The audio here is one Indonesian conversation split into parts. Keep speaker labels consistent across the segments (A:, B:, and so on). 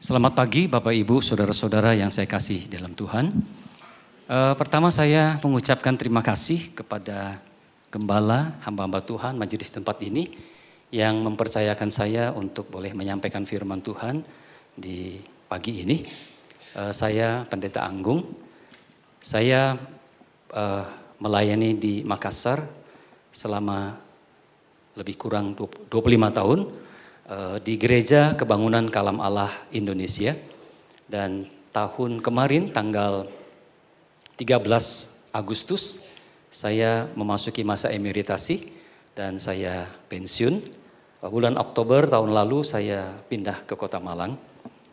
A: Selamat pagi Bapak Ibu, Saudara-saudara yang saya kasih dalam Tuhan. Pertama saya mengucapkan terima kasih kepada Gembala, hamba-hamba Tuhan, majelis tempat ini yang mempercayakan saya untuk boleh menyampaikan firman Tuhan di pagi ini. Saya Pendeta Anggung, saya melayani di Makassar selama lebih kurang 25 tahun. Di Gereja Kebangunan Kalam Allah Indonesia, dan tahun kemarin tanggal 13 Agustus saya memasuki masa emeritasi dan saya pensiun. Bulan Oktober tahun lalu saya pindah ke Kota Malang.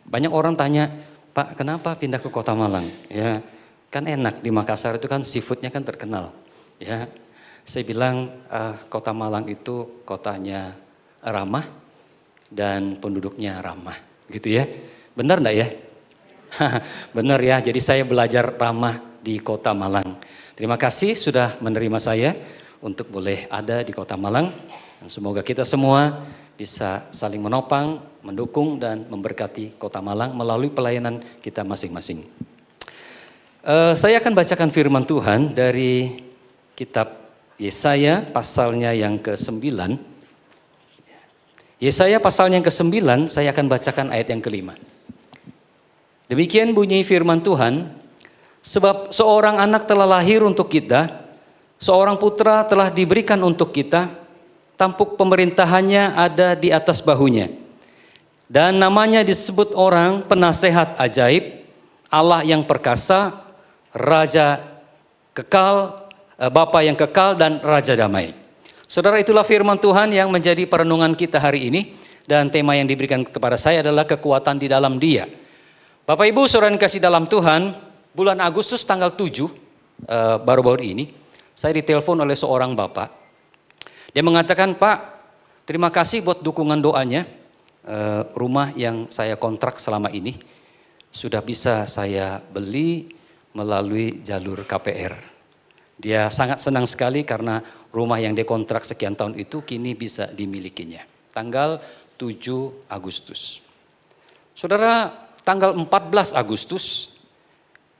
A: Banyak orang tanya, Pak, kenapa pindah ke Kota Malang? Ya, kan enak di Makassar itu kan seafoodnya kan terkenal. Ya, saya bilang Kota Malang itu kotanya ramah dan penduduknya ramah, gitu ya. Benar enggak ya? Benar ya, jadi saya belajar ramah di Kota Malang. Terima kasih sudah menerima saya untuk boleh ada di Kota Malang. Dan semoga kita semua bisa saling menopang, mendukung dan memberkati Kota Malang melalui pelayanan kita masing-masing. Saya akan bacakan firman Tuhan dari kitab Yesaya pasalnya yang ke-9. Yesaya pasalnya yang ke-9, saya akan bacakan ayat yang ke-5. Demikian bunyi firman Tuhan, sebab seorang anak telah lahir untuk kita, seorang putra telah diberikan untuk kita, tampuk pemerintahannya ada di atas bahunya. Dan namanya disebut orang penasehat ajaib, Allah yang perkasa, Raja kekal, Bapa yang kekal dan Raja damai. Saudara, itulah firman Tuhan yang menjadi perenungan kita hari ini, dan tema yang diberikan kepada saya adalah kekuatan di dalam Dia. Bapak Ibu saudara yang kasih dalam Tuhan, bulan Agustus tanggal 7 baru-baru ini saya ditelepon oleh seorang bapak. Dia mengatakan, Pak, terima kasih buat dukungan doanya. Rumah yang saya kontrak selama ini sudah bisa saya beli melalui jalur KPR. Dia sangat senang sekali karena rumah yang dikontrak sekian tahun itu kini bisa dimilikinya. Tanggal 7 Agustus. Saudara, tanggal 14 Agustus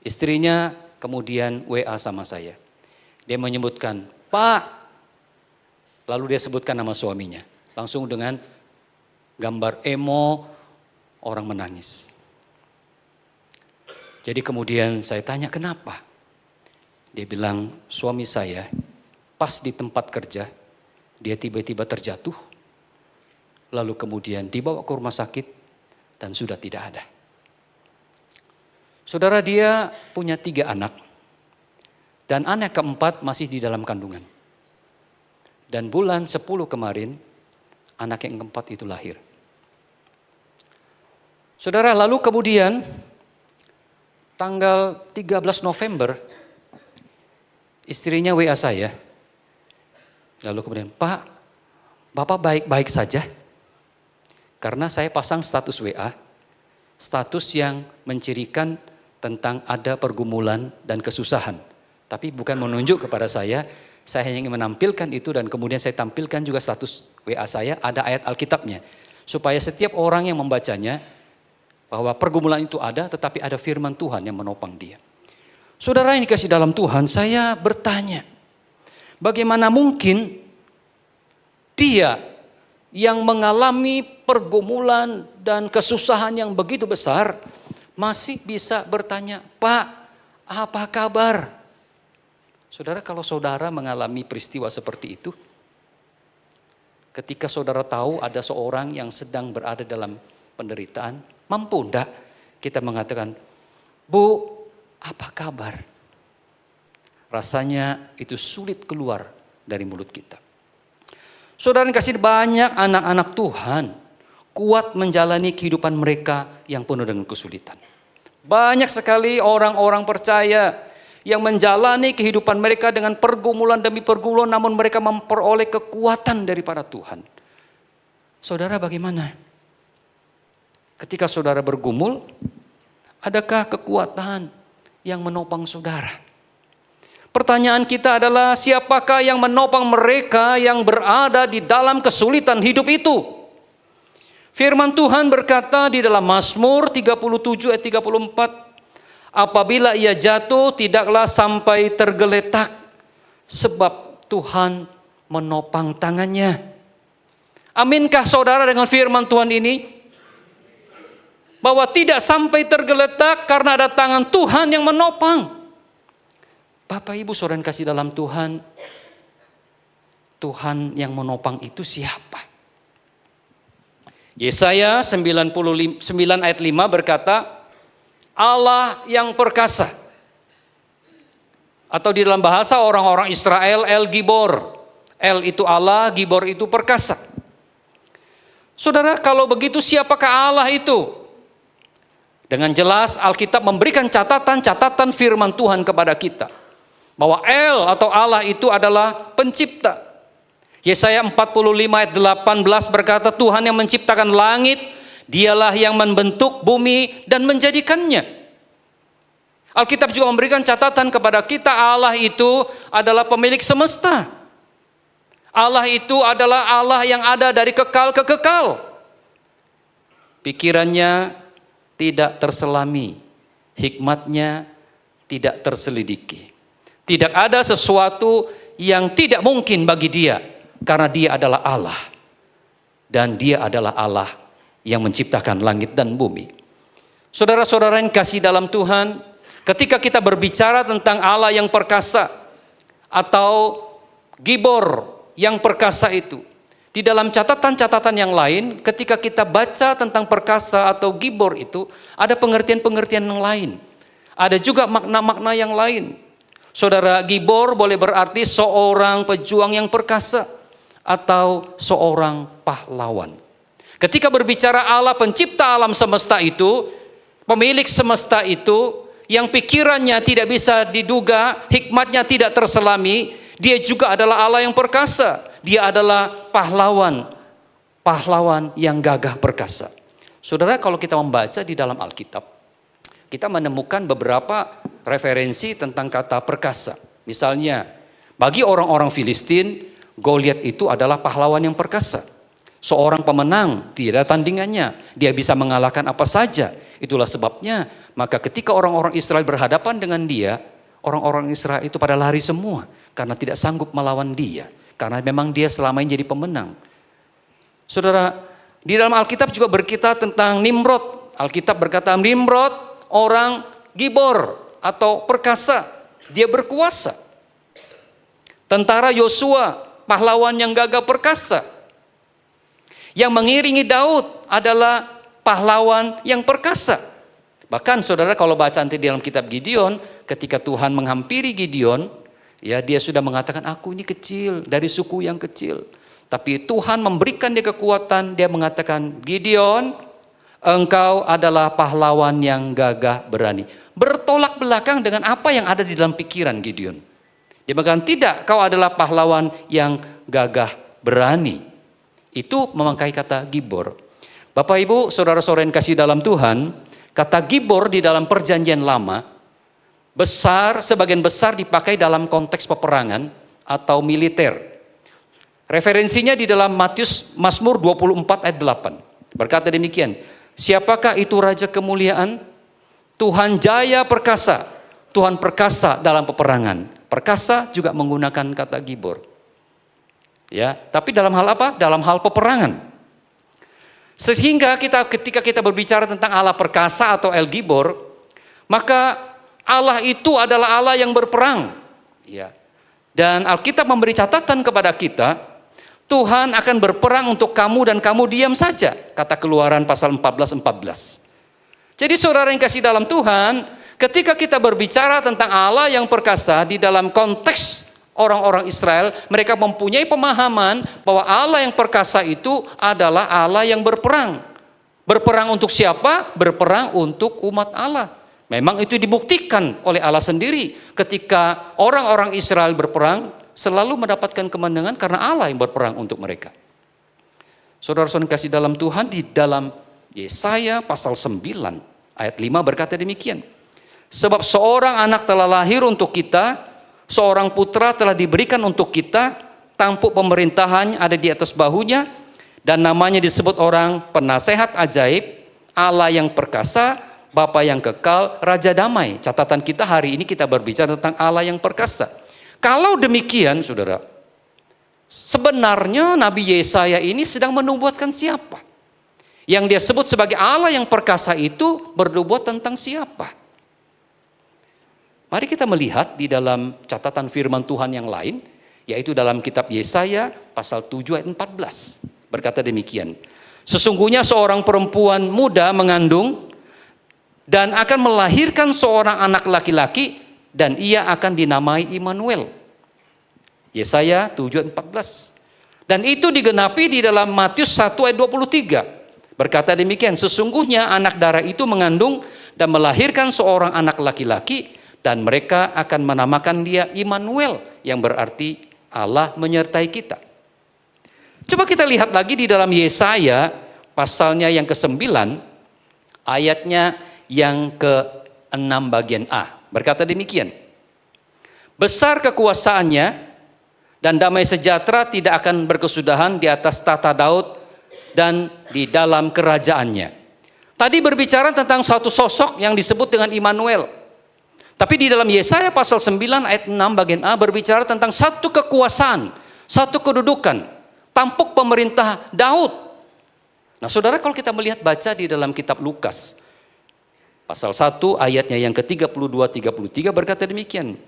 A: istrinya kemudian WA sama saya. Dia menyebutkan, Pak, lalu dia sebutkan nama suaminya. Langsung dengan gambar emo orang menangis. Jadi kemudian saya tanya, kenapa? Dia bilang, suami saya pas di tempat kerja, dia tiba-tiba terjatuh, lalu kemudian dibawa ke rumah sakit dan sudah tidak ada. Saudara, dia punya 3 anak, dan anak keempat masih di dalam kandungan. Dan bulan 10 kemarin, anak yang keempat itu lahir. Saudara, lalu kemudian tanggal 13 November, istrinya WA saya. Lalu kemudian, Pak, Bapak baik-baik saja? Karena saya pasang status WA, status yang mencirikan tentang ada pergumulan dan kesusahan. Tapi bukan menunjuk kepada saya hanya ingin menampilkan itu, dan kemudian saya tampilkan juga status WA saya, ada ayat Alkitabnya. Supaya setiap orang yang membacanya, bahwa pergumulan itu ada, tetapi ada firman Tuhan yang menopang dia. Saudara yang dikasih dalam Tuhan, saya bertanya, bagaimana mungkin dia yang mengalami pergumulan dan kesusahan yang begitu besar masih bisa bertanya, Pak, apa kabar? Saudara, kalau saudara mengalami peristiwa seperti itu, ketika saudara tahu ada seorang yang sedang berada dalam penderitaan, mampu enggak kita mengatakan, Bu, apa kabar? Rasanya itu sulit keluar dari mulut kita. Saudara kasih, banyak anak-anak Tuhan kuat menjalani kehidupan mereka yang penuh dengan kesulitan. Banyak sekali orang-orang percaya yang menjalani kehidupan mereka dengan pergumulan demi pergumulan, namun mereka memperoleh kekuatan daripada Tuhan. Saudara, bagaimana? Ketika saudara bergumul, adakah kekuatan yang menopang saudara? Pertanyaan kita adalah, siapakah yang menopang mereka yang berada di dalam kesulitan hidup itu? Firman Tuhan berkata di dalam Mazmur 37 ayat 34, apabila ia jatuh tidaklah sampai tergeletak, sebab Tuhan menopang tangannya. Aminkah saudara dengan firman Tuhan ini? Bahwa tidak sampai tergeletak karena ada tangan Tuhan yang menopang. Bapak Ibu saudara yang kasih dalam Tuhan, Tuhan yang menopang itu siapa? Yesaya 99 ayat 5 berkata, Allah yang perkasa. Atau di dalam bahasa orang-orang Israel, El Gibor. El itu Allah, Gibor itu perkasa. Saudara, kalau begitu siapakah Allah itu? Dengan jelas Alkitab memberikan catatan-catatan firman Tuhan kepada kita. Bahwa El atau Allah itu adalah pencipta. Yesaya 45 ayat 18 berkata, Tuhan yang menciptakan langit, dialah yang membentuk bumi dan menjadikannya. Alkitab juga memberikan catatan kepada kita, Allah itu adalah pemilik semesta. Allah itu adalah Allah yang ada dari kekal ke kekal. Pikirannya tidak terselami, hikmatnya tidak terselidiki. Tidak ada sesuatu yang tidak mungkin bagi dia, karena dia adalah Allah. Dan dia adalah Allah yang menciptakan langit dan bumi. Saudara-saudara yang kasih dalam Tuhan, ketika kita berbicara tentang Allah yang perkasa atau Gibor yang perkasa itu, di dalam catatan-catatan yang lain, ketika kita baca tentang perkasa atau Gibor itu, ada pengertian-pengertian yang lain. Ada juga makna-makna yang lain. Saudara, Gibor boleh berarti seorang pejuang yang perkasa atau seorang pahlawan. Ketika berbicara Allah pencipta alam semesta itu, pemilik semesta itu, yang pikirannya tidak bisa diduga, hikmatnya tidak terselami, dia juga adalah Allah yang perkasa. Dia adalah pahlawan yang gagah perkasa. Saudara, kalau kita membaca di dalam Alkitab, kita menemukan beberapa referensi tentang kata perkasa. Misalnya, bagi orang-orang Filistin, Goliat itu adalah pahlawan yang perkasa. Seorang pemenang, tidak ada tandingannya. Dia bisa mengalahkan apa saja. Itulah sebabnya, maka ketika orang-orang Israel berhadapan dengan dia, orang-orang Israel itu pada lari semua. Karena tidak sanggup melawan dia. Karena memang dia selama ini jadi pemenang. Saudara, di dalam Alkitab juga berkata tentang Nimrod. Alkitab berkata Nimrod orang Gibor atau perkasa. Dia berkuasa. Tentara Yosua, pahlawan yang gagah perkasa. Yang mengiringi Daud adalah pahlawan yang perkasa. Bahkan saudara kalau baca nanti di dalam kitab Gideon, ketika Tuhan menghampiri Gideon, ya dia sudah mengatakan, aku ini kecil, dari suku yang kecil. Tapi Tuhan memberikan dia kekuatan, dia mengatakan, Gideon, engkau adalah pahlawan yang gagah berani. Bertolak belakang dengan apa yang ada di dalam pikiran Gideon. Dia mengatakan, tidak, kau adalah pahlawan yang gagah berani. Itu memakai kata Gibor. Bapak Ibu, saudara-saudara yang kasih dalam Tuhan, kata Gibor di dalam perjanjian lama, sebagian besar dipakai dalam konteks peperangan atau militer. Referensinya di dalam Mazmur 24 ayat 8. Berkata demikian, siapakah itu Raja kemuliaan? Tuhan jaya perkasa, Tuhan perkasa dalam peperangan. Perkasa juga menggunakan kata Gibor. Ya, tapi dalam hal apa? Dalam hal peperangan. Sehingga ketika kita berbicara tentang Allah perkasa atau El Gibor, maka Allah itu adalah Allah yang berperang. Ya. Dan Alkitab memberi catatan kepada kita, Tuhan akan berperang untuk kamu dan kamu diam saja. Kata Keluaran pasal 14. Jadi saudara yang kasih dalam Tuhan, ketika kita berbicara tentang Allah yang perkasa di dalam konteks orang-orang Israel, mereka mempunyai pemahaman bahwa Allah yang perkasa itu adalah Allah yang berperang. Berperang untuk siapa? Berperang untuk umat Allah. Memang itu dibuktikan oleh Allah sendiri. Ketika orang-orang Israel berperang, selalu mendapatkan kemenangan karena Allah yang berperang untuk mereka. Saudara-saudara kasih dalam Tuhan, di dalam Yesaya pasal 9 ayat 5 berkata demikian. Sebab seorang anak telah lahir untuk kita, seorang putra telah diberikan untuk kita, tampuk pemerintahan ada di atas bahunya, Dan namanya disebut orang penasehat ajaib, Allah yang perkasa, Bapa yang kekal, Raja damai. Catatan kita hari ini kita berbicara tentang Allah yang perkasa. Kalau demikian, saudara, sebenarnya Nabi Yesaya ini sedang menubuatkan siapa? Yang dia sebut sebagai Allah yang perkasa itu bernubuat tentang siapa? Mari kita melihat di dalam catatan firman Tuhan yang lain, yaitu dalam kitab Yesaya pasal 7 ayat 14. Berkata demikian, sesungguhnya seorang perempuan muda mengandung dan akan melahirkan seorang anak laki-laki dan ia akan dinamai Immanuel. Yesaya 7 ayat 14. Dan itu digenapi di dalam Matius 1 ayat 23. Berkata demikian, sesungguhnya anak darah itu mengandung dan melahirkan seorang anak laki-laki dan mereka akan menamakan dia Immanuel, yang berarti Allah menyertai kita. Coba kita lihat lagi di dalam Yesaya pasalnya yang ke-9 ayatnya yang ke-6 bagian A. Berkata demikian, besar kekuasaannya dan damai sejahtera tidak akan berkesudahan di atas tahta Daud dan di dalam kerajaannya. Tadi berbicara tentang suatu sosok yang disebut dengan Immanuel. Tapi di dalam Yesaya pasal 9 ayat 6 bagian A berbicara tentang satu kekuasaan, satu kedudukan, tampuk pemerintah Daud. Nah saudara, kalau kita melihat baca di dalam kitab Lukas pasal 1 ayatnya yang ke-32-33 berkata demikian.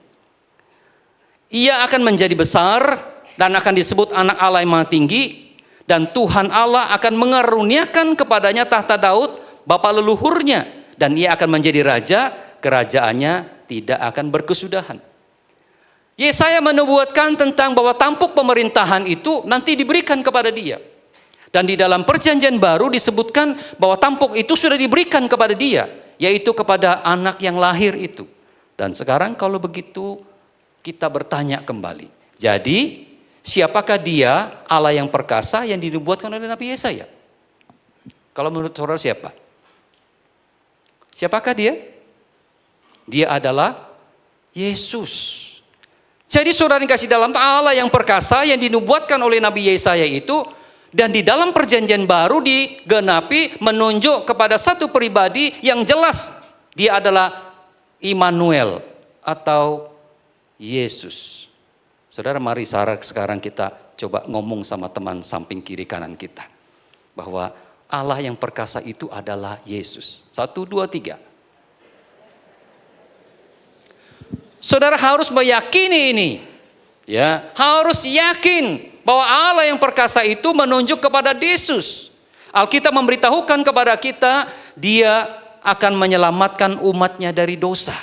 A: Ia akan menjadi besar dan akan disebut anak Allah yang maha tinggi, dan Tuhan Allah akan mengaruniakan kepadanya tahta Daud bapa leluhurnya, dan ia akan menjadi raja, kerajaannya tidak akan berkesudahan. Yesaya menubuatkan tentang bahwa tampuk pemerintahan itu nanti diberikan kepada dia. Dan di dalam perjanjian baru disebutkan bahwa tampuk itu sudah diberikan kepada dia, yaitu kepada anak yang lahir itu. Dan sekarang kalau begitu kita bertanya kembali. Jadi siapakah dia Allah yang perkasa yang dinubuatkan oleh Nabi Yesaya? Kalau menurut saudara siapa? Siapakah dia? Dia adalah Yesus. Jadi saudara yang kasih dalam Allah yang perkasa yang dinubuatkan oleh Nabi Yesaya itu, dan di dalam perjanjian baru digenapi menunjuk kepada satu pribadi yang jelas dia adalah Immanuel atau Yesus. Saudara, mari sekarang kita coba ngomong sama teman samping kiri kanan kita bahwa Allah yang perkasa itu adalah Yesus. 1, 2, 3. Saudara harus meyakini ini, ya, harus yakin bahwa Allah yang perkasa itu menunjuk kepada Yesus. Alkitab memberitahukan kepada kita, dia akan menyelamatkan umatnya dari dosa.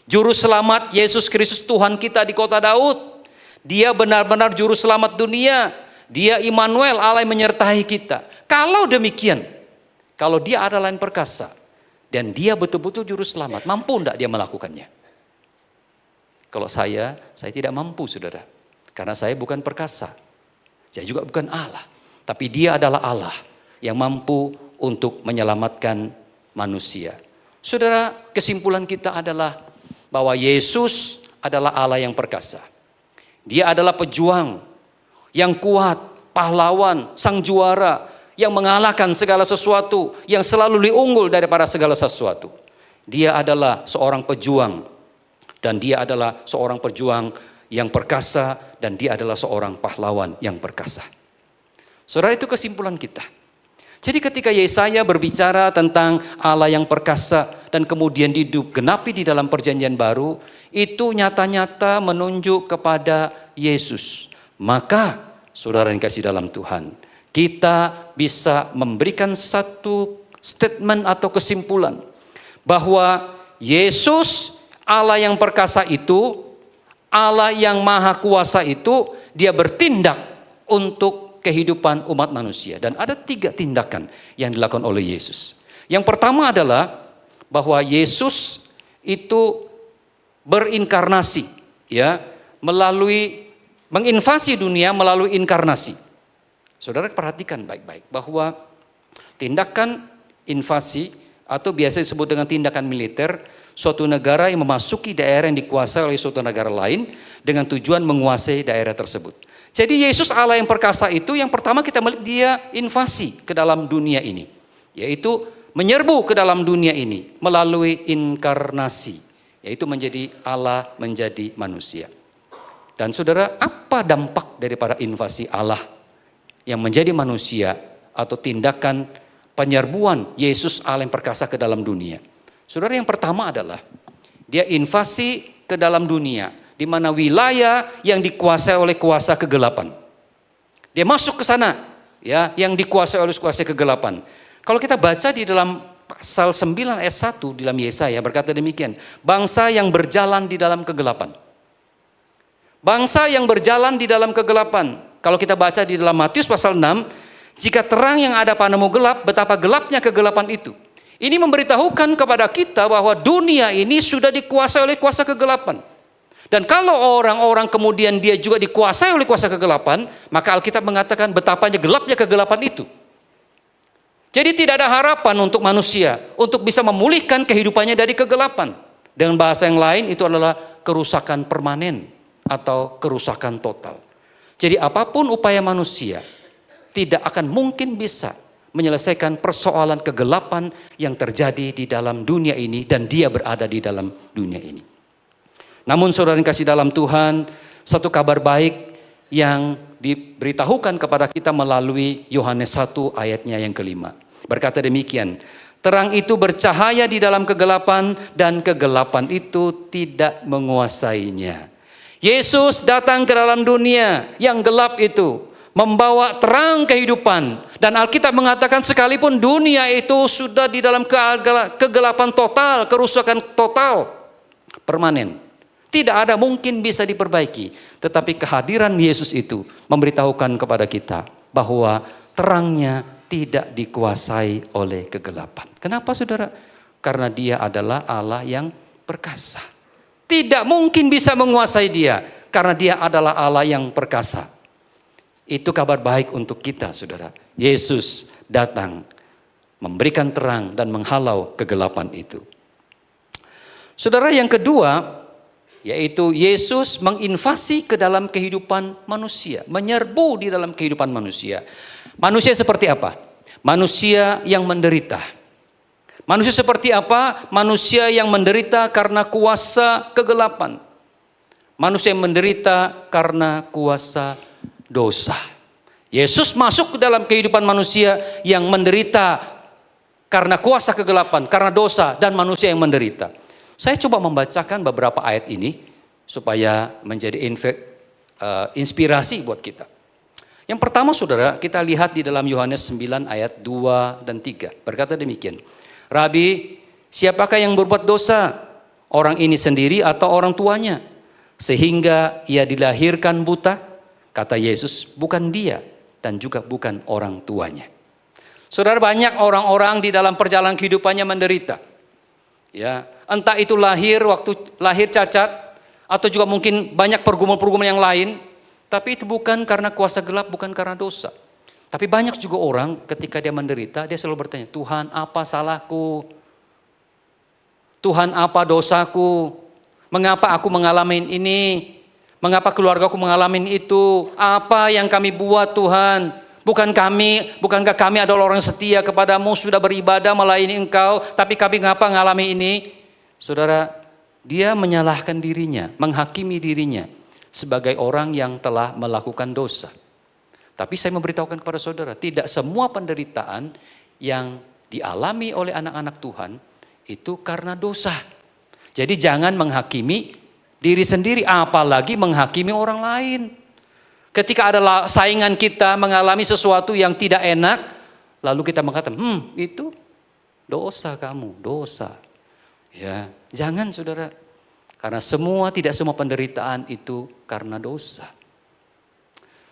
A: Juru selamat Yesus Kristus Tuhan kita di kota Daud, dia benar-benar juru selamat dunia. Dia Immanuel, Allah yang menyertai kita. Kalau demikian, kalau dia adalah yang perkasa dan dia betul-betul juru selamat, mampu enggak dia melakukannya? Kalau saya tidak mampu, saudara. Karena saya bukan perkasa. Saya juga bukan Allah. Tapi dia adalah Allah yang mampu untuk menyelamatkan manusia. Saudara, kesimpulan kita adalah bahwa Yesus adalah Allah yang perkasa. Dia adalah pejuang yang kuat, pahlawan, sang juara, yang mengalahkan segala sesuatu, yang selalu lebih unggul daripada segala sesuatu. Dia adalah seorang pejuang. Dan dia adalah seorang pejuang yang perkasa, dan dia adalah seorang pahlawan yang perkasa. Saudara, itu kesimpulan kita. Jadi ketika Yesaya berbicara tentang Allah yang perkasa dan kemudian digenapi di dalam perjanjian baru, itu nyata-nyata menunjuk kepada Yesus. Maka saudara yang kasih dalam Tuhan, kita bisa memberikan satu statement atau kesimpulan bahwa Yesus Allah yang perkasa itu, Allah yang maha kuasa itu, dia bertindak untuk kehidupan umat manusia. Dan ada 3 tindakan yang dilakukan oleh Yesus. Yang pertama adalah bahwa Yesus itu berinkarnasi, ya, melalui menginvasi dunia melalui inkarnasi. Saudara perhatikan baik-baik bahwa tindakan invasi atau biasa disebut dengan tindakan militer, suatu negara yang memasuki daerah yang dikuasai oleh suatu negara lain dengan tujuan menguasai daerah tersebut. Jadi Yesus Allah yang perkasa itu yang pertama kita melihat dia invasi ke dalam dunia ini. Yaitu menyerbu ke dalam dunia ini melalui inkarnasi. Yaitu menjadi Allah menjadi manusia. Dan saudara, apa dampak daripada invasi Allah yang menjadi manusia atau tindakan penyerbuan Yesus Allah yang perkasa ke dalam dunia? Saudara, yang pertama adalah dia invasi ke dalam dunia di mana wilayah yang dikuasai oleh kuasa kegelapan. Dia masuk ke sana, ya, yang dikuasai oleh kuasa kegelapan. Kalau kita baca di dalam pasal 9 ayat 1 di dalam Yesaya berkata demikian, bangsa yang berjalan di dalam kegelapan. Bangsa yang berjalan di dalam kegelapan. Kalau kita baca di dalam Matius pasal 6, jika terang yang ada padamu gelap, betapa gelapnya kegelapan itu. Ini memberitahukan kepada kita bahwa dunia ini sudah dikuasai oleh kuasa kegelapan. Dan kalau orang-orang kemudian dia juga dikuasai oleh kuasa kegelapan, maka Alkitab mengatakan betapanya gelapnya kegelapan itu. Jadi tidak ada harapan untuk manusia untuk bisa memulihkan kehidupannya dari kegelapan. Dengan bahasa yang lain itu adalah kerusakan permanen atau kerusakan total. Jadi apapun upaya manusia tidak akan mungkin bisa menyelesaikan persoalan kegelapan yang terjadi di dalam dunia ini dan dia berada di dalam dunia ini. Namun saudara yang kasih dalam Tuhan, satu kabar baik yang diberitahukan kepada kita melalui Yohanes 1 ayatnya yang kelima. Berkata demikian, terang itu bercahaya di dalam kegelapan dan kegelapan itu tidak menguasainya. Yesus datang ke dalam dunia yang gelap itu, membawa terang kehidupan. Dan Alkitab mengatakan sekalipun dunia itu sudah di dalam kegelapan total, kerusakan total, permanen. Tidak ada mungkin bisa diperbaiki. Tetapi kehadiran Yesus itu memberitahukan kepada kita bahwa terangnya tidak dikuasai oleh kegelapan. Kenapa saudara? Karena dia adalah Allah yang perkasa. Tidak mungkin bisa menguasai dia karena dia adalah Allah yang perkasa. Itu kabar baik untuk kita saudara. Yesus datang memberikan terang dan menghalau kegelapan itu. Saudara, yang kedua yaitu Yesus menginvasi ke dalam kehidupan manusia, menyerbu di dalam kehidupan manusia. Manusia seperti apa? Manusia yang menderita. Manusia seperti apa? Manusia yang menderita karena kuasa kegelapan. Manusia yang menderita karena kuasa dosa. Yesus masuk ke dalam kehidupan manusia yang menderita karena kuasa kegelapan, karena dosa dan manusia yang menderita. Saya coba membacakan beberapa ayat ini supaya menjadi inspirasi buat kita. Yang pertama saudara, kita lihat di dalam Yohanes 9 ayat 2 dan 3. Berkata demikian, Rabi, siapakah yang berbuat dosa? Orang ini sendiri atau orang tuanya? Sehingga ia dilahirkan buta? Kata Yesus, bukan dia dan juga bukan orang tuanya. Saudara, banyak orang-orang di dalam perjalanan kehidupannya menderita. Ya, entah itu waktu lahir cacat atau juga mungkin banyak pergumulan-pergumulan yang lain, tapi itu bukan karena kuasa gelap, bukan karena dosa. Tapi banyak juga orang ketika dia menderita, dia selalu bertanya, Tuhan apa salahku? Tuhan apa dosaku? Mengapa aku mengalami ini? Mengapa keluargaku mengalami itu? Apa yang kami buat Tuhan? Bukankah kami adalah orang setia kepadamu, sudah beribadah melayani Engkau, tapi kami mengapa mengalami ini? Saudara, dia menyalahkan dirinya, menghakimi dirinya sebagai orang yang telah melakukan dosa. Tapi saya memberitahukan kepada saudara, tidak semua penderitaan yang dialami oleh anak-anak Tuhan itu karena dosa. Jadi jangan menghakimi diri sendiri, apalagi menghakimi orang lain. Ketika ada saingan kita mengalami sesuatu yang tidak enak, lalu kita mengatakan, itu dosa kamu, dosa. Ya, jangan saudara. Karena tidak semua penderitaan itu karena dosa.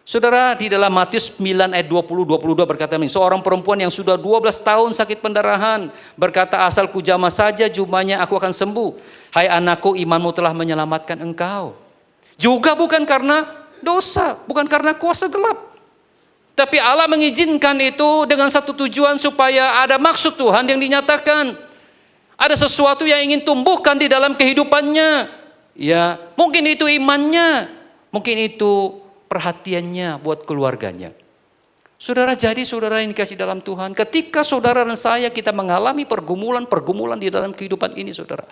A: Saudara, di dalam Matius 9 ayat 20-22 berkata ini, seorang perempuan yang sudah 12 tahun sakit pendarahan berkata, asalku jamah saja jubahnya aku akan sembuh. Hai anakku, imanmu telah menyelamatkan engkau. Juga bukan karena dosa, bukan karena kuasa gelap. Tapi Allah mengizinkan itu dengan satu tujuan supaya ada maksud Tuhan yang dinyatakan. Ada sesuatu yang ingin tumbuhkan di dalam kehidupannya. Ya, mungkin itu imannya, mungkin itu perhatiannya buat keluarganya. Saudara, jadi saudara yang dikasih dalam Tuhan, ketika saudara dan saya kita mengalami pergumulan di dalam kehidupan ini, saudara,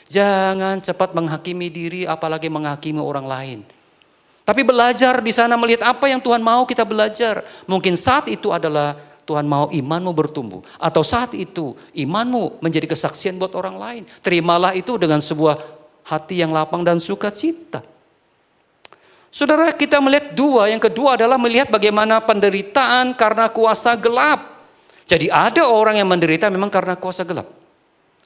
A: jangan cepat menghakimi diri, apalagi menghakimi orang lain. Tapi belajar di sana melihat apa yang Tuhan mau kita belajar. Mungkin saat itu adalah Tuhan mau imanmu bertumbuh. Atau saat itu imanmu menjadi kesaksian buat orang lain. Terimalah itu dengan sebuah hati yang lapang dan sukacita. Saudara, kita melihat dua. Yang kedua adalah melihat bagaimana penderitaan karena kuasa gelap. Jadi ada orang yang menderita memang karena kuasa gelap.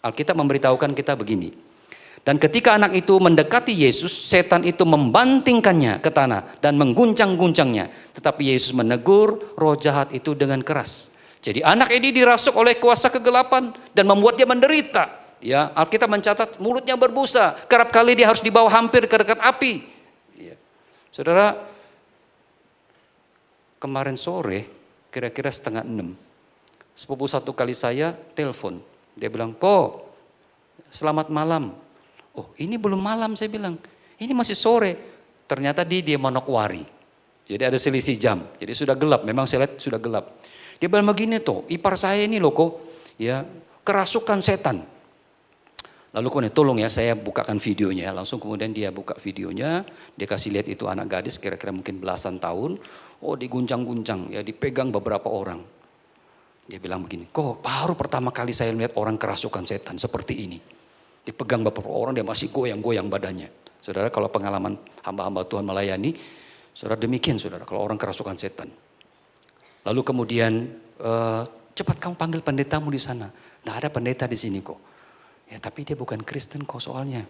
A: Alkitab memberitahukan kita begini. Dan ketika anak itu mendekati Yesus, setan itu membantingkannya ke tanah dan mengguncang-guncangnya. Tetapi Yesus menegur roh jahat itu dengan keras. Jadi anak ini dirasuk oleh kuasa kegelapan dan membuat dia menderita. Ya, Alkitab mencatat mulutnya berbusa. Kerap kali dia harus dibawa hampir ke dekat api. Ya. Saudara, kemarin sore kira-kira 5:30, sepupu satu kali saya telepon. Dia bilang, "Kok, selamat malam." Oh, ini belum malam, saya bilang. Ini masih sore. Ternyata di Manokwari. Jadi ada selisih jam. Jadi sudah gelap. Memang saya lihat sudah gelap. Dia bilang begini tuh, ipar saya ini loh kok, ya, kerasukan setan. Lalu kemudian tolong ya saya bukakan videonya. Langsung kemudian dia buka videonya. Dia kasih lihat itu anak gadis kira-kira mungkin belasan tahun. Oh, diguncang-guncang, ya, dipegang beberapa orang. Dia bilang begini, kok baru pertama kali saya melihat orang kerasukan setan seperti ini. Dipegang beberapa orang, dia masih goyang-goyang badannya. Saudara, kalau pengalaman hamba-hamba Tuhan melayani, saudara demikian saudara, kalau orang kerasukan setan. Lalu kemudian, cepat kamu panggil pendetamu di sana. Nah, ada pendeta di sini kok. Ya, tapi dia bukan Kristen kok soalnya.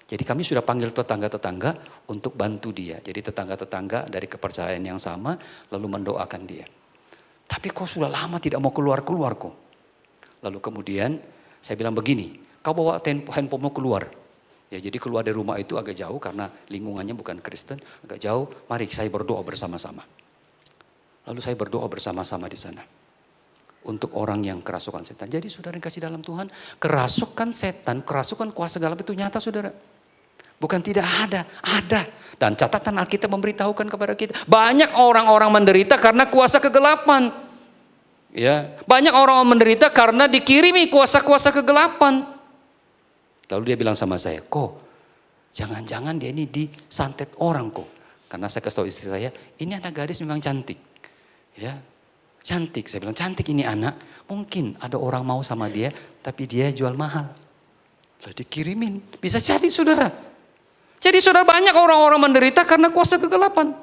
A: Jadi kami sudah panggil tetangga-tetangga untuk bantu dia. Jadi tetangga-tetangga dari kepercayaan yang sama, lalu mendoakan dia. Tapi kok sudah lama tidak mau keluar-keluar kok. Lalu kemudian saya bilang begini, kau bawa handphonemu keluar. Ya, jadi keluar dari rumah itu agak jauh karena lingkungannya bukan Kristen, agak jauh. Mari saya berdoa bersama-sama. Lalu saya berdoa bersama-sama di sana untuk orang yang kerasukan setan. Jadi saudara yang kasih dalam Tuhan, kerasukan setan, kerasukan kuasa gelap itu nyata saudara. Bukan tidak ada, ada. Dan catatan Alkitab memberitahukan kepada kita, banyak orang-orang menderita karena kuasa kegelapan. Ya, banyak orang menderita karena dikirimi kuasa-kuasa kegelapan. Lalu dia bilang sama saya, kok jangan-jangan dia ini disantet orang kok. Karena saya kasih tahu istri saya, ini anak gadis memang cantik. Ya, cantik. Saya bilang cantik ini anak. Mungkin ada orang mau sama dia, tapi dia jual mahal. Lalu dikirimin. Bisa jadi saudara. Jadi saudara, banyak orang-orang menderita karena kuasa kegelapan.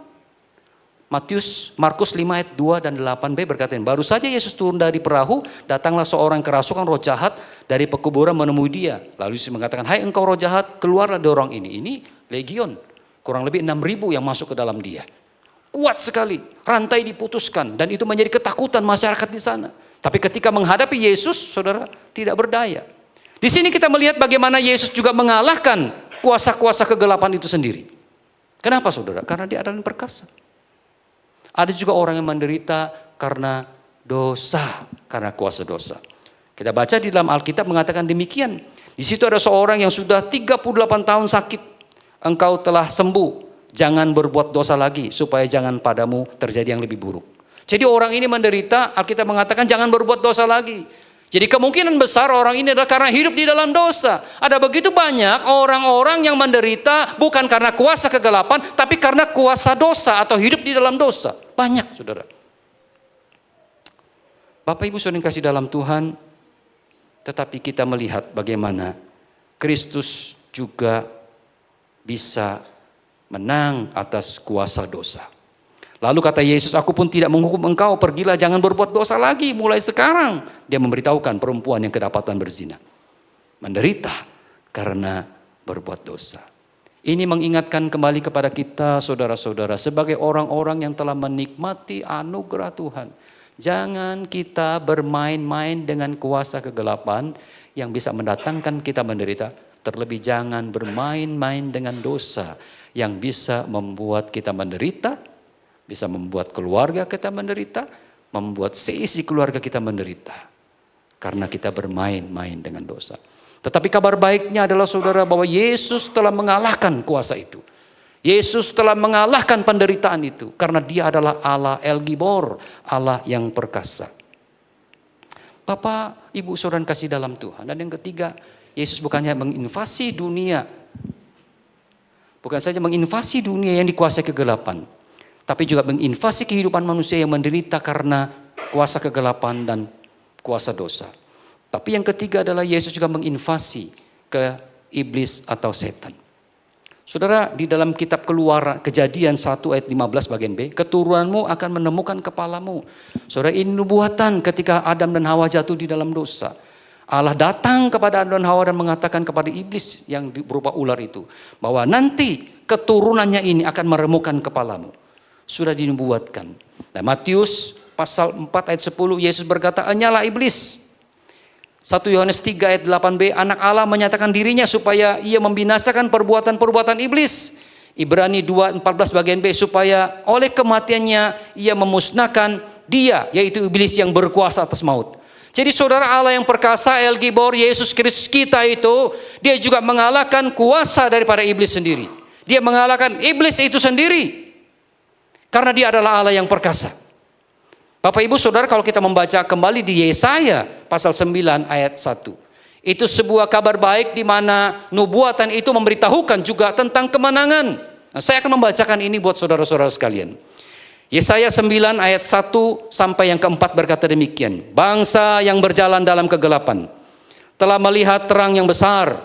A: Markus 5 ayat 2 dan 8b berkata, baru saja Yesus turun dari perahu, datanglah seorang kerasukan roh jahat dari pekuburan menemui dia. Lalu Yesus mengatakan, hai engkau roh jahat, keluarlah dari orang ini. Ini legion, kurang lebih 6.000 yang masuk ke dalam dia. Kuat sekali, rantai diputuskan dan itu menjadi ketakutan masyarakat di sana. Tapi ketika menghadapi Yesus, saudara, tidak berdaya. Di sini kita melihat bagaimana Yesus juga mengalahkan kuasa-kuasa kegelapan itu sendiri. Kenapa saudara? Karena dia adalah yang perkasa. Ada juga orang yang menderita karena dosa, karena kuasa dosa. Kita baca di dalam Alkitab mengatakan demikian. Di situ ada seorang yang sudah 38 tahun sakit. Engkau telah sembuh, jangan berbuat dosa lagi supaya jangan padamu terjadi yang lebih buruk. Jadi orang ini menderita, Alkitab mengatakan jangan berbuat dosa lagi. Jadi kemungkinan besar orang ini adalah karena hidup di dalam dosa. Ada begitu banyak orang-orang yang menderita bukan karena kuasa kegelapan, tapi karena kuasa dosa atau hidup di dalam dosa. Banyak saudara. Bapak Ibu saudara yang kasih dalam Tuhan, tetapi kita melihat bagaimana Kristus juga bisa menang atas kuasa dosa. Lalu kata Yesus, aku pun tidak menghukum engkau, pergilah jangan berbuat dosa lagi mulai sekarang. Dia memberitahukan perempuan yang kedapatan berzina. Menderita karena berbuat dosa. Ini mengingatkan kembali kepada kita saudara-saudara sebagai orang-orang yang telah menikmati anugerah Tuhan. Jangan kita bermain-main dengan kuasa kegelapan yang bisa mendatangkan kita menderita. Terlebih jangan bermain-main dengan dosa yang bisa membuat kita menderita. Bisa membuat keluarga kita menderita, membuat seisi keluarga kita menderita. Karena kita bermain-main dengan dosa. Tetapi kabar baiknya adalah saudara bahwa Yesus telah mengalahkan kuasa itu. Yesus telah mengalahkan penderitaan itu karena dia adalah Allah El Gibor, Allah yang perkasa. Bapak, Ibu, Saudara kasih dalam Tuhan. Dan yang ketiga, Yesus bukannya menginvasi dunia. Bukan saja menginvasi dunia yang dikuasai kegelapan, tapi juga menginvasi kehidupan manusia yang menderita karena kuasa kegelapan dan kuasa dosa. Tapi yang ketiga adalah Yesus juga menginvasi ke iblis atau setan. Saudara, di dalam kitab Keluaran Kejadian 1 ayat 15 bagian B, keturunanmu akan menemukan kepalamu. Saudara, ini nubuatan ketika Adam dan Hawa jatuh di dalam dosa. Allah datang kepada Adam dan Hawa dan mengatakan kepada iblis yang berupa ular itu, bahwa nanti keturunannya ini akan meremukkan kepalamu. Sudah dinubuatkan. Nah, Matius pasal 4 ayat 10, Yesus berkata, "Enyalah iblis." 1 Yohanes 3 ayat 8b, anak Allah menyatakan dirinya supaya ia membinasakan perbuatan-perbuatan iblis. Ibrani 2:14 bagian B, supaya oleh kematiannya ia memusnahkan dia, yaitu iblis yang berkuasa atas maut. Jadi saudara, Allah yang perkasa, El Gibor, Yesus Kristus kita itu, dia juga mengalahkan kuasa daripada iblis sendiri. Dia mengalahkan iblis itu sendiri. Karena dia adalah Allah yang perkasa. Bapak Ibu Saudara, kalau kita membaca kembali di Yesaya pasal 9 ayat 1. Itu sebuah kabar baik di mana nubuatan itu memberitahukan juga tentang kemenangan. Nah, saya akan membacakan ini buat saudara-saudara sekalian. Yesaya 9 ayat 1 sampai yang keempat berkata demikian. Bangsa yang berjalan dalam kegelapan telah melihat terang yang besar.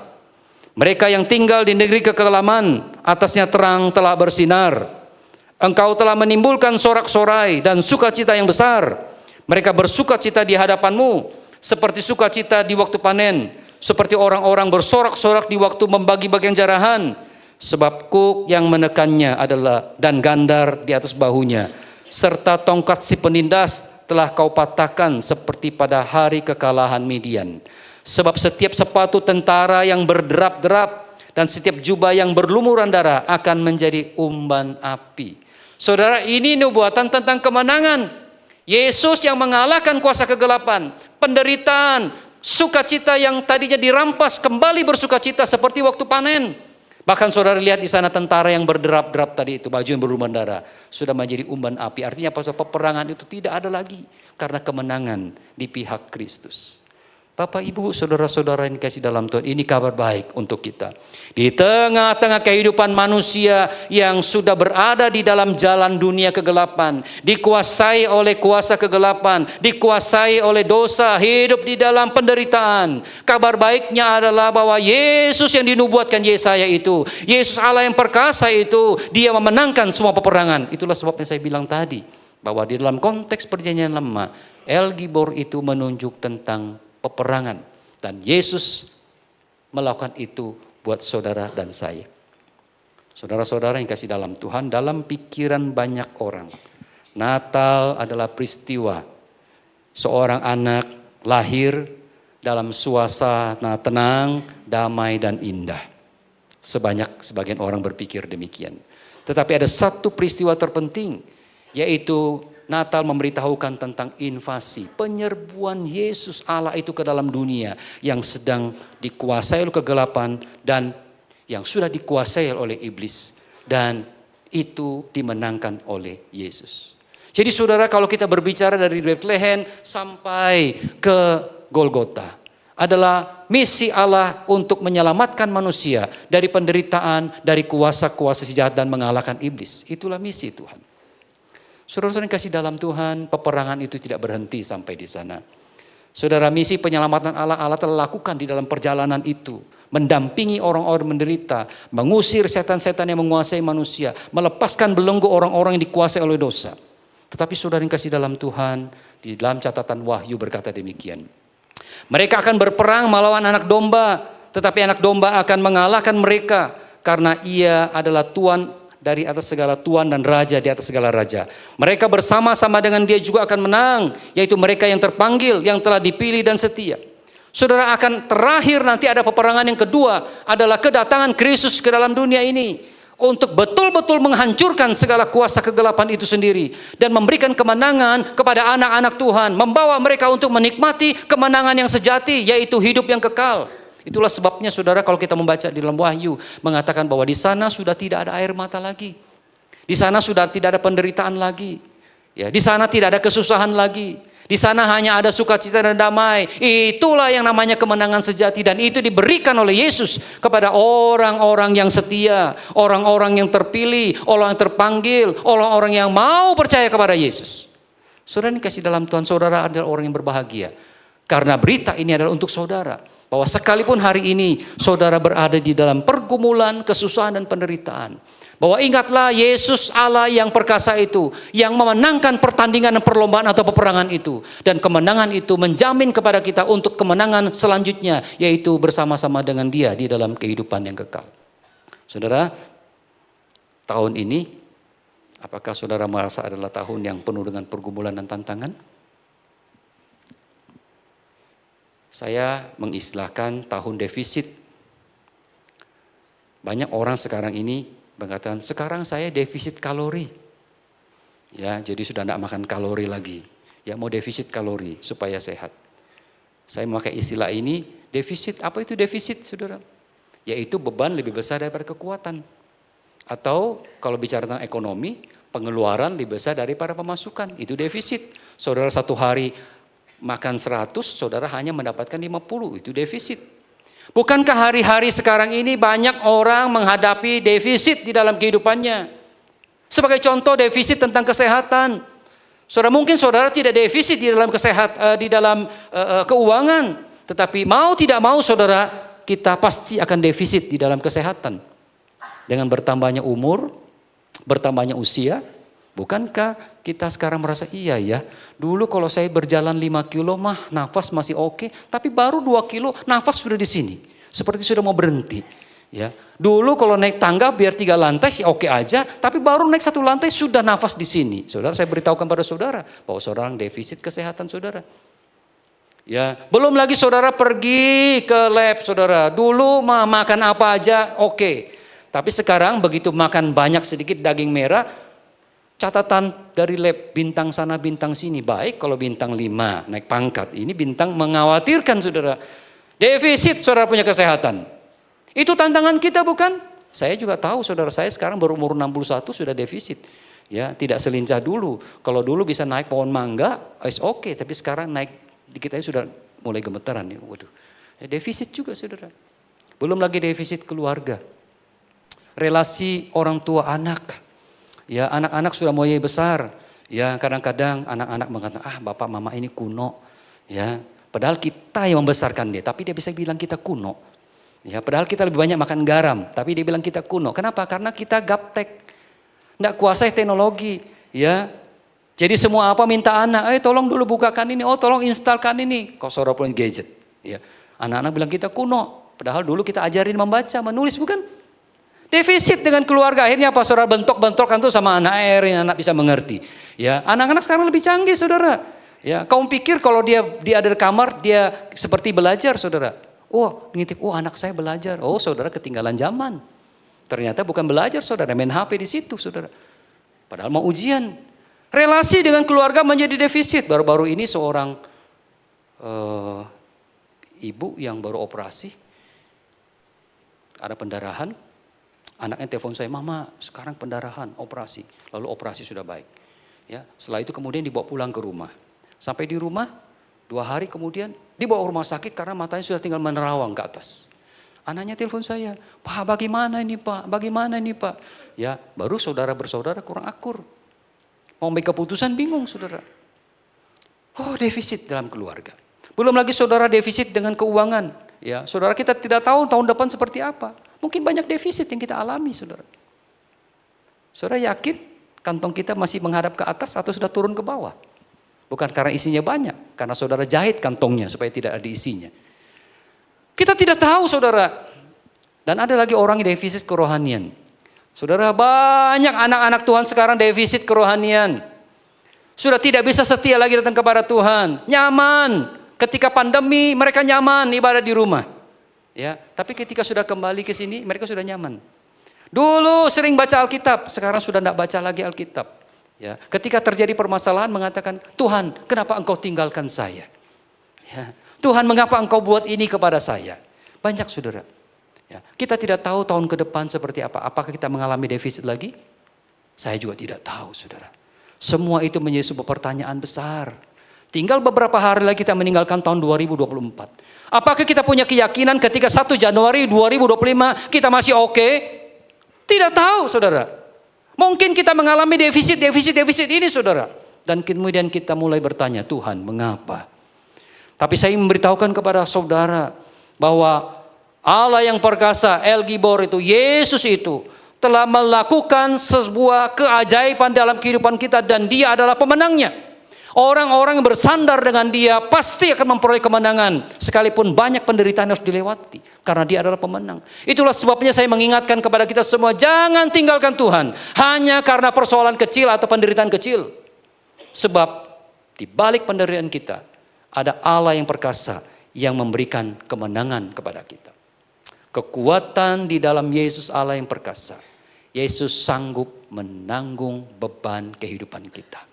A: Mereka yang tinggal di negeri kekelaman, atasnya terang telah bersinar. Engkau telah menimbulkan sorak-sorai dan sukacita yang besar. Mereka bersukacita di hadapanmu, seperti sukacita di waktu panen, seperti orang-orang bersorak-sorak di waktu membagi bagian jarahan. Sebab kuk yang menekannya adalah dan gandar di atas bahunya, serta tongkat si penindas telah kau patahkan seperti pada hari kekalahan Midian. Sebab setiap sepatu tentara yang berderap-derap dan setiap jubah yang berlumuran darah akan menjadi umban api. Saudara, ini nubuatan tentang kemenangan. Yesus yang mengalahkan kuasa kegelapan, penderitaan, sukacita yang tadinya dirampas kembali bersukacita seperti waktu panen. Bahkan saudara lihat di sana tentara yang berderap-derap tadi itu, baju yang berlumuran darah, sudah menjadi umban api. Artinya peperangan itu tidak ada lagi karena kemenangan di pihak Kristus. Bapak, Ibu, saudara-saudara yang dikasih dalam Tuhan, ini kabar baik untuk kita. Di tengah-tengah kehidupan manusia yang sudah berada di dalam jalan dunia kegelapan, dikuasai oleh kuasa kegelapan, dikuasai oleh dosa, hidup di dalam penderitaan. Kabar baiknya adalah bahwa Yesus yang dinubuatkan Yesaya itu, Yesus Allah yang perkasa itu, dia memenangkan semua peperangan. Itulah sebabnya saya bilang tadi, bahwa di dalam konteks perjanjian lama, El Gibor itu menunjuk tentang peperangan, dan Yesus melakukan itu buat saudara dan saya. Saudara-saudara yang kasih dalam Tuhan, dalam pikiran banyak orang, Natal adalah peristiwa seorang anak lahir dalam suasana tenang, damai dan indah. Sebagian orang berpikir demikian. Tetapi ada satu peristiwa terpenting, yaitu Natal memberitahukan tentang invasi, penyerbuan Yesus Allah itu ke dalam dunia yang sedang dikuasai oleh kegelapan dan yang sudah dikuasai oleh iblis, dan itu dimenangkan oleh Yesus. Jadi saudara, kalau kita berbicara dari Bethlehem sampai ke Golgota, adalah misi Allah untuk menyelamatkan manusia dari penderitaan, dari kuasa-kuasa jahat dan mengalahkan iblis. Itulah misi Tuhan. Saudara-saudara yang kasih dalam Tuhan, peperangan itu tidak berhenti sampai di sana. Saudara, misi penyelamatan Allah telah lakukan di dalam perjalanan itu. Mendampingi orang-orang menderita, mengusir setan-setan yang menguasai manusia, melepaskan belenggu orang-orang yang dikuasai oleh dosa. Tetapi saudara yang kasih dalam Tuhan, di dalam catatan Wahyu berkata demikian. Mereka akan berperang melawan anak domba, tetapi anak domba akan mengalahkan mereka karena ia adalah Tuhan dari atas segala tuan dan raja di atas segala raja. Mereka bersama-sama dengan dia juga akan menang, yaitu mereka yang terpanggil, yang telah dipilih dan setia. Saudara, akan terakhir nanti ada peperangan yang kedua, adalah kedatangan Kristus ke dalam dunia ini untuk betul-betul menghancurkan segala kuasa kegelapan itu sendiri dan memberikan kemenangan kepada anak-anak Tuhan, membawa mereka untuk menikmati kemenangan yang sejati, yaitu hidup yang kekal. Itulah sebabnya saudara kalau kita membaca di dalam Wahyu mengatakan bahwa di sana sudah tidak ada air mata lagi. Di sana sudah tidak ada penderitaan lagi. Ya, di sana tidak ada kesusahan lagi. Di sana hanya ada sukacita dan damai. Itulah yang namanya kemenangan sejati, dan itu diberikan oleh Yesus kepada orang-orang yang setia, orang-orang yang terpilih, orang yang terpanggil, orang-orang yang mau percaya kepada Yesus. Saudara ini kasih dalam Tuhan, saudara adalah orang yang berbahagia. Karena berita ini adalah untuk saudara, bahwa sekalipun hari ini saudara berada di dalam pergumulan, kesusahan dan penderitaan, bahwa ingatlah Yesus Allah yang perkasa itu, yang memenangkan pertandingan dan perlombaan atau peperangan itu. Dan kemenangan itu menjamin kepada kita untuk kemenangan selanjutnya, yaitu bersama-sama dengan Dia di dalam kehidupan yang kekal. Saudara, tahun ini, apakah saudara merasa adalah tahun yang penuh dengan pergumulan dan tantangan? Saya mengistilahkan tahun defisit. Banyak orang sekarang ini mengatakan, sekarang saya defisit kalori. Ya, jadi sudah tidak makan kalori lagi. Ya, mau defisit kalori supaya sehat. Saya memakai istilah ini, defisit. Apa itu defisit, saudara? Yaitu beban lebih besar daripada kekuatan. Atau kalau bicara tentang ekonomi, pengeluaran lebih besar daripada pemasukan. Itu defisit. Saudara satu hari makan 100, saudara hanya mendapatkan 50, itu defisit. Bukankah hari-hari sekarang ini banyak orang menghadapi defisit di dalam kehidupannya? Sebagai contoh, defisit tentang kesehatan. Saudara, mungkin saudara tidak defisit di dalam keuangan, tetapi mau tidak mau saudara, kita pasti akan defisit di dalam kesehatan. Dengan bertambahnya umur, bertambahnya usia, bukankah kita sekarang merasa iya ya, dulu kalau saya berjalan 5 kilo mah nafas masih oke, tapi baru 2 kilo nafas sudah di sini, seperti sudah mau berhenti. Ya, dulu kalau naik tangga biar 3 lantai sih oke aja, tapi baru naik 1 lantai sudah nafas di sini. Saudara, saya beritahukan pada saudara bahwa saudara defisit kesehatan saudara. Ya, belum lagi saudara pergi ke lab saudara, dulu mah makan apa aja oke, tapi sekarang begitu makan banyak sedikit daging merah, catatan dari lab bintang sana bintang sini, baik kalau bintang 5 naik pangkat, ini bintang mengkhawatirkan saudara. Defisit saudara punya kesehatan. Itu tantangan kita bukan? Saya juga tahu saudara, saya sekarang berumur 61 sudah defisit. Ya, tidak selincah dulu. Kalau dulu bisa naik pohon mangga, oke, tapi sekarang naik dikit aja sudah mulai gemetaran ya. Waduh. Ya, defisit juga saudara. Belum lagi defisit keluarga. Relasi orang tua anak. Ya, anak-anak sudah mulai besar. Ya, kadang-kadang anak-anak mengatakan, bapak mama ini kuno. Ya, padahal kita yang membesarkan dia, tapi dia bisa bilang kita kuno. Ya, padahal kita lebih banyak makan garam, tapi dia bilang kita kuno. Kenapa? Karena kita gaptek. Enggak kuasai teknologi, ya. Jadi semua apa minta anak, tolong dulu bukakan ini, tolong instalkan ini. Kok saudara punya gadget. Ya. Anak-anak bilang kita kuno, padahal dulu kita ajarin membaca, menulis, bukan? Defisit dengan keluarga, akhirnya apa? Saudara bentok-bentrokan tuh sama anak, akhirnya anak bisa mengerti. Ya, anak-anak sekarang lebih canggih, saudara. Ya, kamu pikir kalau dia ada di kamar, dia seperti belajar, saudara. Ngintip, anak saya belajar. Saudara ketinggalan zaman. Ternyata bukan belajar, saudara, main HP di situ, saudara. Padahal mau ujian. Relasi dengan keluarga menjadi defisit. Baru-baru ini seorang ibu yang baru operasi, ada pendarahan. Anaknya telepon saya, mama sekarang pendarahan, operasi. Lalu operasi sudah baik. Ya, setelah itu kemudian dibawa pulang ke rumah. Sampai di rumah, 2 hari kemudian dibawa ke rumah sakit karena matanya sudah tinggal menerawang ke atas. Anaknya telepon saya, Pak bagaimana ini Pak, bagaimana ini Pak. Ya, baru saudara bersaudara kurang akur. Mau ambil keputusan bingung saudara. Defisit dalam keluarga. Belum lagi saudara defisit dengan keuangan. Ya, saudara kita tidak tahu tahun depan seperti apa. Mungkin banyak defisit yang kita alami, saudara. Saudara yakin kantong kita masih menghadap ke atas atau sudah turun ke bawah? Bukan karena isinya banyak, karena saudara jahit kantongnya supaya tidak ada isinya. Kita tidak tahu, saudara. Dan ada lagi orang yang defisit kerohanian. Saudara, banyak anak-anak Tuhan sekarang defisit kerohanian. Sudah tidak bisa setia lagi datang kepada Tuhan. Nyaman. Ketika pandemi mereka nyaman ibadah di rumah. Ya, tapi ketika sudah kembali ke sini mereka sudah nyaman. Dulu sering baca Alkitab, sekarang sudah tidak baca lagi Alkitab. Ya, ketika terjadi permasalahan mengatakan, Tuhan, kenapa Engkau tinggalkan saya? Ya, Tuhan, mengapa Engkau buat ini kepada saya? Banyak saudara. Ya, kita tidak tahu tahun ke depan seperti apa. Apakah kita mengalami defisit lagi? Saya juga tidak tahu saudara. Semua itu menjadi sebuah pertanyaan besar. Tinggal beberapa hari lagi kita meninggalkan tahun 2024. Apakah kita punya keyakinan ketika 1 Januari 2025 kita masih oke? Tidak tahu saudara. Mungkin kita mengalami defisit ini saudara. Dan kemudian kita mulai bertanya, Tuhan mengapa? Tapi saya memberitahukan kepada saudara bahwa Allah yang perkasa, El Gibor itu, Yesus itu telah melakukan sebuah keajaiban dalam kehidupan kita dan dia adalah pemenangnya. Orang-orang yang bersandar dengan dia pasti akan memperoleh kemenangan sekalipun banyak penderitaan yang harus dilewati karena dia adalah pemenang. Itulah sebabnya saya mengingatkan kepada kita semua, jangan tinggalkan Tuhan hanya karena persoalan kecil atau penderitaan kecil. Sebab di balik penderitaan kita ada Allah yang perkasa yang memberikan kemenangan kepada kita. Kekuatan di dalam Yesus Allah yang perkasa. Yesus sanggup menanggung beban kehidupan kita.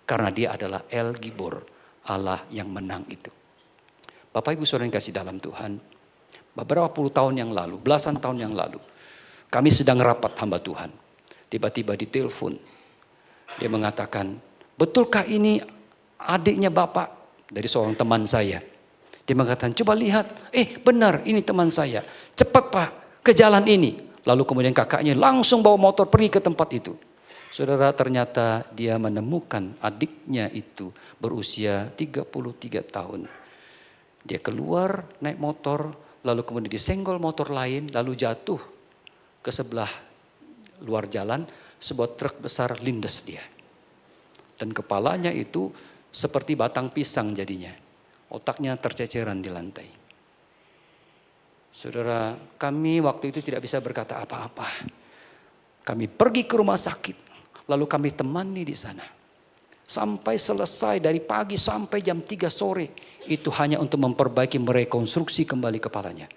A: Karena dia adalah El Gibor, Allah yang menang itu. Bapak Ibu Saudara yang kasih dalam Tuhan, beberapa puluh tahun yang lalu, belasan tahun yang lalu, kami sedang rapat hamba Tuhan. Tiba-tiba ditelepon, dia mengatakan, betulkah ini adiknya Bapak? Dari seorang teman saya. Dia mengatakan, coba lihat, benar ini teman saya. Cepat Pak, ke jalan ini. Lalu kemudian kakaknya langsung bawa motor pergi ke tempat itu. Saudara, ternyata dia menemukan adiknya itu berusia 33 tahun. Dia keluar naik motor, lalu kemudian disenggol motor lain, lalu jatuh ke sebelah luar jalan, sebuah truk besar lindes dia. Dan kepalanya itu seperti batang pisang jadinya. Otaknya terceceran di lantai. Saudara, kami waktu itu tidak bisa berkata apa-apa. Kami pergi ke rumah sakit, lalu kami temani di sana. Sampai selesai dari pagi sampai jam 3 sore, itu hanya untuk memperbaiki, merekonstruksi kembali kepalanya.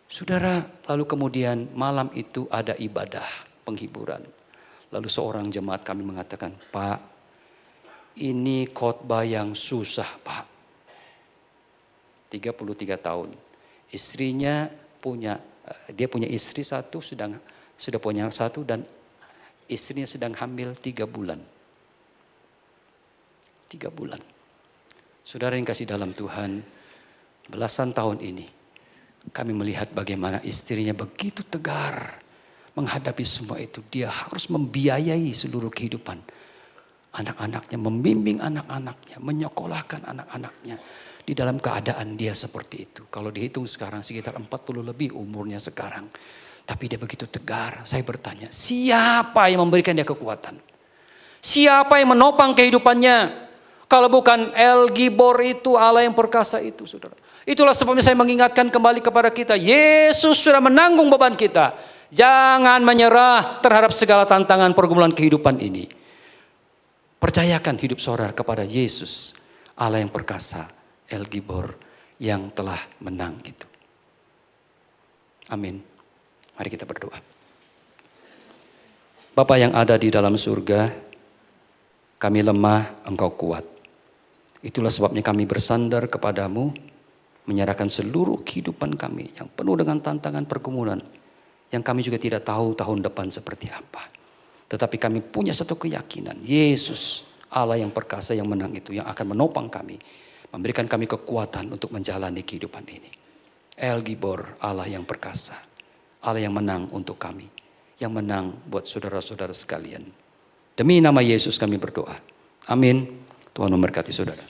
A: Saudara, lalu kemudian malam itu ada ibadah penghiburan. Lalu seorang jemaat kami mengatakan, Pak, ini khotbah yang susah Pak. 33 tahun. Istrinya dia punya istri satu, sudah punya satu dan istrinya sedang hamil 3 bulan. 3 bulan. Saudara yang kasih dalam Tuhan, belasan tahun ini kami melihat bagaimana istrinya begitu tegar menghadapi semua itu. Dia harus membiayai seluruh kehidupan anak-anaknya, membimbing anak-anaknya, menyekolahkan anak-anaknya di dalam keadaan dia seperti itu. Kalau dihitung sekarang sekitar 40 lebih umurnya sekarang. Tapi dia begitu tegar. Saya bertanya, siapa yang memberikan dia kekuatan? Siapa yang menopang kehidupannya? Kalau bukan El Gibor itu, Allah yang perkasa itu, saudara. Itulah sebabnya saya mengingatkan kembali kepada kita, Yesus sudah menanggung beban kita. Jangan menyerah terhadap segala tantangan pergumulan kehidupan ini. Percayakan hidup saudara kepada Yesus, Allah yang perkasa, El Gibor yang telah menang itu. Amin. Mari kita berdoa. Bapa yang ada di dalam surga, kami lemah, Engkau kuat. Itulah sebabnya kami bersandar kepadamu, menyerahkan seluruh kehidupan kami yang penuh dengan tantangan pergumulan, yang kami juga tidak tahu tahun depan seperti apa. Tetapi kami punya satu keyakinan, Yesus, Allah yang perkasa yang menang itu, yang akan menopang kami, memberikan kami kekuatan untuk menjalani kehidupan ini. El Gibor, Allah yang perkasa, Allah yang menang untuk kami, yang menang buat saudara-saudara sekalian. Demi nama Yesus kami berdoa. Amin. Tuhan memberkati saudara.